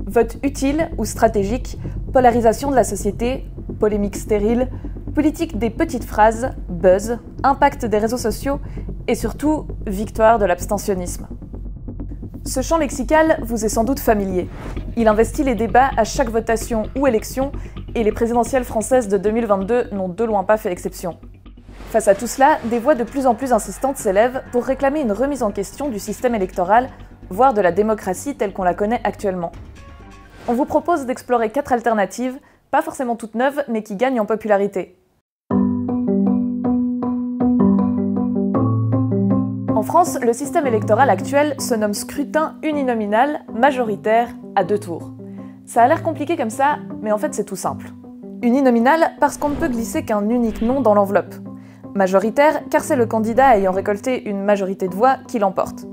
Vote utile ou stratégique, polarisation de la société, polémique stérile, politique des petites phrases, buzz, impact des réseaux sociaux et surtout, victoire de l'abstentionnisme. Ce champ lexical vous est sans doute familier. Il investit les débats à chaque votation ou élection et les présidentielles françaises de 2022 n'ont de loin pas fait exception. Face à tout cela, des voix de plus en plus insistantes s'élèvent pour réclamer une remise en question du système électoral, voire de la démocratie telle qu'on la connaît actuellement. On vous propose d'explorer 4 alternatives, pas forcément toutes neuves, mais qui gagnent en popularité. En France, le système électoral actuel se nomme scrutin uninominal majoritaire à 2 tours. Ça a l'air compliqué comme ça, mais en fait c'est tout simple. Uninominal parce qu'on ne peut glisser qu'un unique nom dans l'enveloppe. Majoritaire car c'est le candidat ayant récolté une majorité de voix qui l'emporte.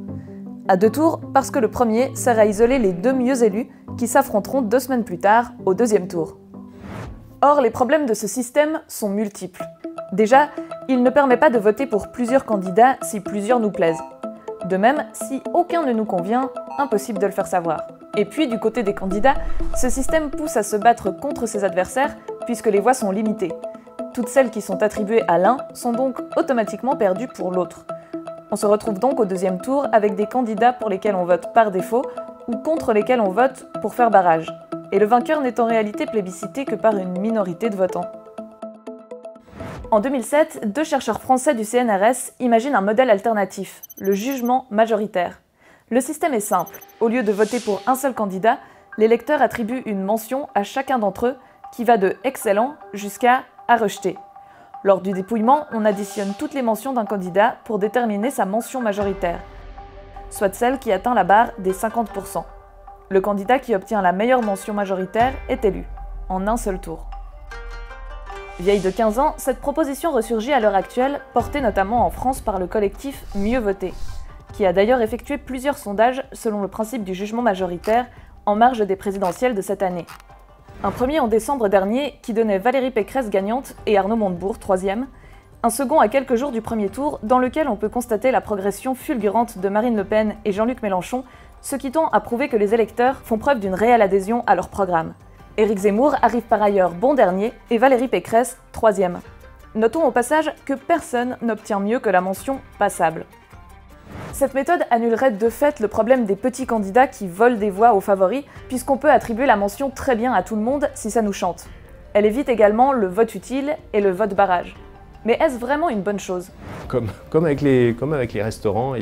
À 2 tours parce que le premier sert à isoler les 2 mieux élus qui s'affronteront 2 semaines plus tard au 2e tour. Or, les problèmes de ce système sont multiples. Déjà, il ne permet pas de voter pour plusieurs candidats si plusieurs nous plaisent. De même, si aucun ne nous convient, impossible de le faire savoir. Et puis, du côté des candidats, ce système pousse à se battre contre ses adversaires puisque les voix sont limitées. Toutes celles qui sont attribuées à l'un sont donc automatiquement perdues pour l'autre. On se retrouve donc au 2e tour avec des candidats pour lesquels on vote par défaut ou contre lesquels on vote pour faire barrage. Et le vainqueur n'est en réalité plébiscité que par une minorité de votants. En 2007, 2 chercheurs français du CNRS imaginent un modèle alternatif, le jugement majoritaire. Le système est simple. Au lieu de voter pour un seul candidat, l'électeur attribue une mention à chacun d'entre eux qui va de « excellent » jusqu'à « à rejeter ». Lors du dépouillement, on additionne toutes les mentions d'un candidat pour déterminer sa mention majoritaire, soit celle qui atteint la barre des 50%. Le candidat qui obtient la meilleure mention majoritaire est élu, en un seul tour. Vieille de 15 ans, cette proposition ressurgit à l'heure actuelle, portée notamment en France par le collectif Mieux voter, qui a d'ailleurs effectué plusieurs sondages selon le principe du jugement majoritaire en marge des présidentielles de cette année. Un premier en décembre dernier qui donnait Valérie Pécresse gagnante et Arnaud Montebourg 3e, un second à quelques jours du premier tour dans lequel on peut constater la progression fulgurante de Marine Le Pen et Jean-Luc Mélenchon, ce qui tend à prouver que les électeurs font preuve d'une réelle adhésion à leur programme. Éric Zemmour arrive par ailleurs bon dernier et Valérie Pécresse 3e. Notons au passage que personne n'obtient mieux que la mention « passable ». Cette méthode annulerait de fait le problème des petits candidats qui volent des voix aux favoris, puisqu'on peut attribuer la mention très bien à tout le monde si ça nous chante. Elle évite également le vote utile et le vote barrage. Mais est-ce vraiment une bonne chose ? Comme avec les restaurants et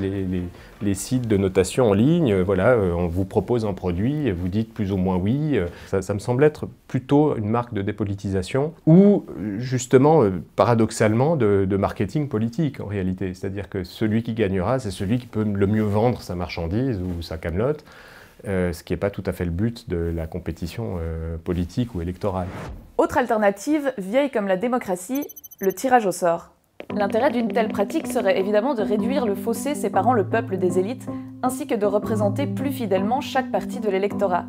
les sites de notation en ligne, voilà, on vous propose un produit, vous dites plus ou moins oui. Ça me semble être plutôt une marque de dépolitisation ou justement, paradoxalement, de marketing politique en réalité. C'est-à-dire que celui qui gagnera, c'est celui qui peut le mieux vendre sa marchandise ou sa camelote, ce qui n'est pas tout à fait le but de la compétition politique ou électorale. Autre alternative, vieille comme la démocratie, le tirage au sort. L'intérêt d'une telle pratique serait évidemment de réduire le fossé séparant le peuple des élites, ainsi que de représenter plus fidèlement chaque partie de l'électorat.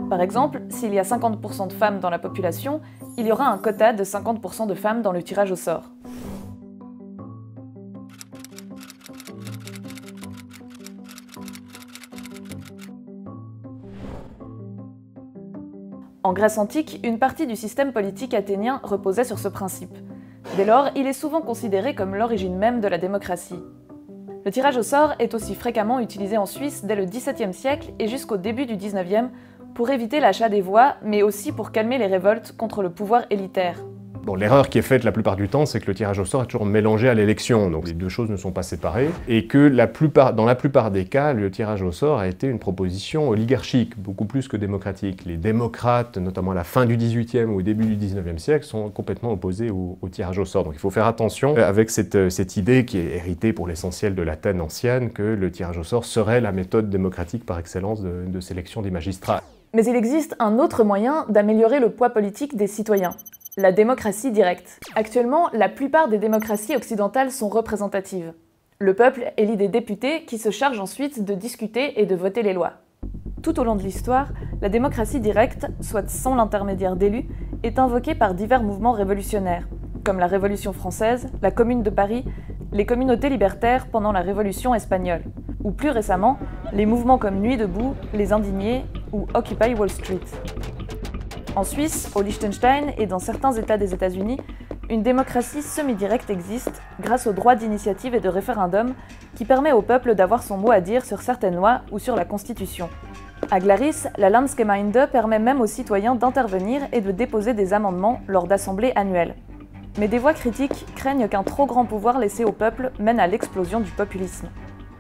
Par exemple, s'il y a 50% de femmes dans la population, il y aura un quota de 50% de femmes dans le tirage au sort. En Grèce antique, une partie du système politique athénien reposait sur ce principe. Dès lors, il est souvent considéré comme l'origine même de la démocratie. Le tirage au sort est aussi fréquemment utilisé en Suisse dès le XVIIe siècle et jusqu'au début du XIXe pour éviter l'achat des voix, mais aussi pour calmer les révoltes contre le pouvoir élitaire. Bon, l'erreur qui est faite la plupart du temps, c'est que le tirage au sort est toujours mélangé à l'élection, donc les 2 choses ne sont pas séparées, et que dans la plupart des cas, le tirage au sort a été une proposition oligarchique, beaucoup plus que démocratique. Les démocrates, notamment à la fin du XVIIIe ou au début du XIXe siècle, sont complètement opposés au tirage au sort. Donc il faut faire attention avec cette idée qui est héritée pour l'essentiel de l'Athènes ancienne, que le tirage au sort serait la méthode démocratique par excellence de sélection des magistrats. Mais il existe un autre moyen d'améliorer le poids politique des citoyens. La démocratie directe. Actuellement, la plupart des démocraties occidentales sont représentatives. Le peuple élit des députés qui se chargent ensuite de discuter et de voter les lois. Tout au long de l'histoire, la démocratie directe, soit sans l'intermédiaire d'élus, est invoquée par divers mouvements révolutionnaires, comme la Révolution française, la Commune de Paris, les communautés libertaires pendant la Révolution espagnole, ou plus récemment, les mouvements comme Nuit debout, les Indignés ou Occupy Wall Street. En Suisse, au Liechtenstein et dans certains États des États-Unis, une démocratie semi-directe existe grâce au droit d'initiative et de référendum qui permet au peuple d'avoir son mot à dire sur certaines lois ou sur la Constitution. À Glaris, la Landsgemeinde permet même aux citoyens d'intervenir et de déposer des amendements lors d'assemblées annuelles. Mais des voix critiques craignent qu'un trop grand pouvoir laissé au peuple mène à l'explosion du populisme.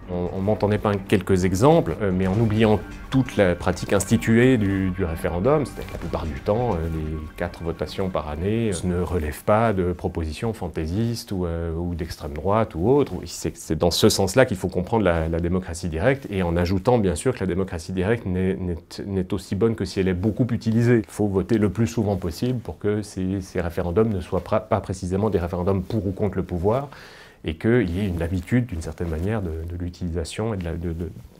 On m'entend épeindre quelques exemples, mais en oubliant toute la pratique instituée du référendum, c'est-à-dire que la plupart du temps, les 4 votations par année ne relèvent pas de propositions fantaisistes ou d'extrême droite ou autre. C'est dans ce sens-là qu'il faut comprendre la démocratie directe, et en ajoutant bien sûr que la démocratie directe n'est aussi bonne que si elle est beaucoup utilisée. Il faut voter le plus souvent possible pour que ces référendums ne soient pas précisément des référendums pour ou contre le pouvoir, et qu'il y ait une habitude, d'une certaine manière, de l'utilisation et du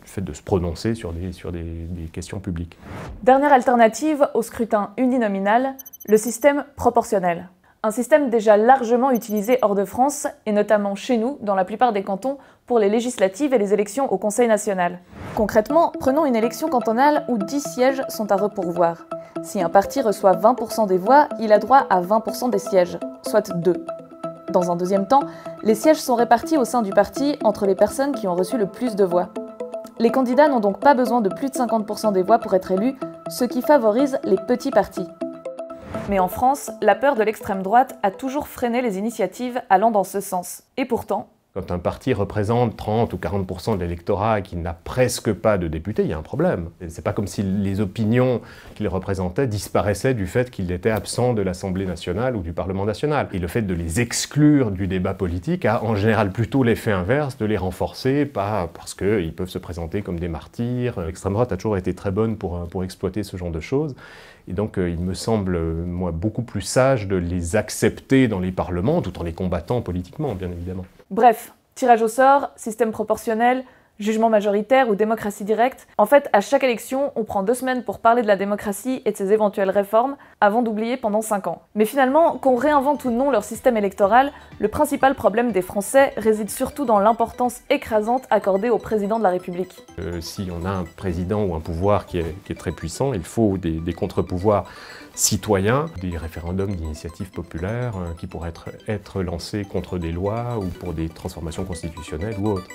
fait de se prononcer sur des questions publiques. Dernière alternative au scrutin uninominal, le système proportionnel. Un système déjà largement utilisé hors de France, et notamment chez nous, dans la plupart des cantons, pour les législatives et les élections au Conseil national. Concrètement, prenons une élection cantonale où 10 sièges sont à repourvoir. Si un parti reçoit 20% des voix, il a droit à 20% des sièges, soit 2. Dans un deuxième temps, les sièges sont répartis au sein du parti entre les personnes qui ont reçu le plus de voix. Les candidats n'ont donc pas besoin de plus de 50% des voix pour être élus, ce qui favorise les petits partis. Mais en France, la peur de l'extrême droite a toujours freiné les initiatives allant dans ce sens. Et pourtant, quand un parti représente 30 ou 40% de l'électorat et qu'il n'a presque pas de députés, il y a un problème. C'est pas comme si les opinions qu'il représentait disparaissaient du fait qu'il était absent de l'Assemblée nationale ou du Parlement national. Et le fait de les exclure du débat politique a en général plutôt l'effet inverse, de les renforcer, pas parce qu'ils peuvent se présenter comme des martyrs. L'extrême droite a toujours été très bonne pour exploiter ce genre de choses. Et donc il me semble, moi, beaucoup plus sage de les accepter dans les parlements, tout en les combattant politiquement, bien évidemment. Bref, tirage au sort, système proportionnel, jugement majoritaire ou démocratie directe. En fait, à chaque élection, on prend 2 semaines pour parler de la démocratie et de ses éventuelles réformes, avant d'oublier pendant 5 ans. Mais finalement, qu'on réinvente ou non leur système électoral, le principal problème des Français réside surtout dans l'importance écrasante accordée au président de la République. Si on a un président ou un pouvoir qui est très puissant, il faut des contre-pouvoirs citoyens, des référendums d'initiative populaire qui pourraient être lancés contre des lois ou pour des transformations constitutionnelles ou autres.